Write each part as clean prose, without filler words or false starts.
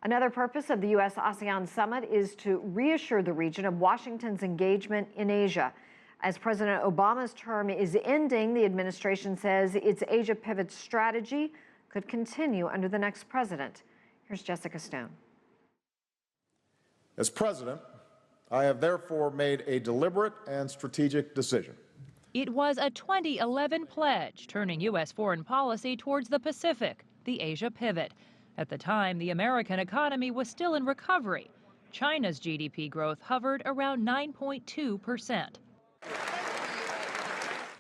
Another purpose of the U.S.-ASEAN Summit is to reassure the region of Washington's engagement in Asia. As President Obama's term is ending, the administration says its Asia pivot strategy could continue under the next president. Here's Jessica Stone. As president, I have therefore made a deliberate and strategic decision. It was a 2011 pledge, turning U.S. foreign policy towards the Pacific, the Asia pivot. At the time, the American economy was still in recovery. China's GDP growth hovered around 9.2%.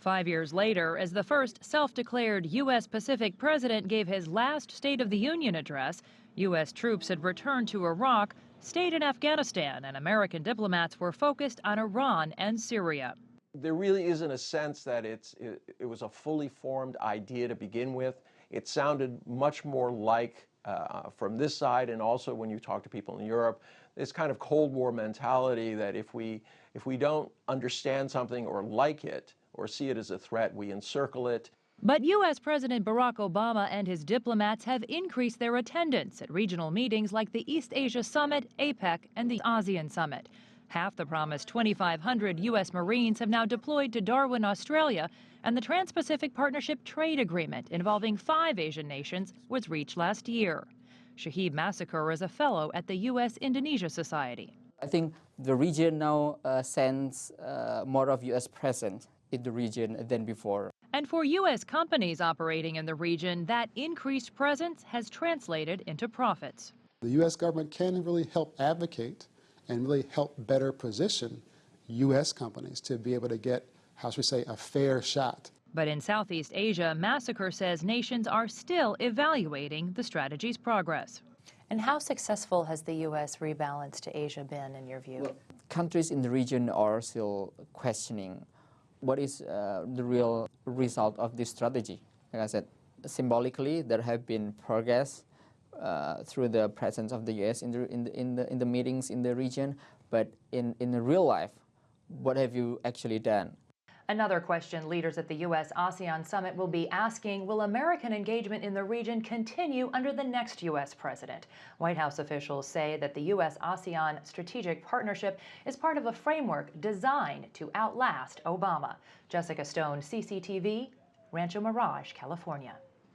5 years later, as the first self-declared U.S. Pacific president gave his last State of the Union address, U.S. troops had returned to Iraq, stayed in Afghanistan, and American diplomats were focused on Iran and Syria. There really isn't a sense that it was a fully formed idea to begin with. It sounded much more like, from this side, and also when you talk to people in Europe, this kind of Cold War mentality that if we don't understand something or like it or see it as a threat, we encircle it. But U.S. President Barack Obama and his diplomats have increased their attendance at regional meetings like the East Asia Summit, APEC, and the ASEAN Summit. Half the promised 2,500 U.S. Marines have now deployed to Darwin, Australia, and the Trans-Pacific Partnership Trade Agreement involving 5 Asian nations was reached last year. Shahib Massacre is a fellow at the U.S.-Indonesia Society. I think the region now sends more of U.S. presence in the region than before. And for U.S. companies operating in the region, that increased presence has translated into profits. The U.S. government can really help advocate and really help better position U.S. companies to be able to get, how should we say, a fair shot. But in Southeast Asia, Massacre says nations are still evaluating the strategy's progress. And how successful has the U.S. rebalance to Asia been, in your view? Well, countries in the region are still questioning what is the real result of this strategy. Like I said, symbolically, there have been progress through the presence of the U.S. in the meetings in the region, but in the real life, what have you actually done? Another question leaders at the U.S.-ASEAN Summit will be asking, will American engagement in the region continue under the next U.S. president? White House officials say that the U.S.-ASEAN strategic partnership is part of a framework designed to outlast Obama. Jessica Stone, CCTV, Rancho Mirage, California.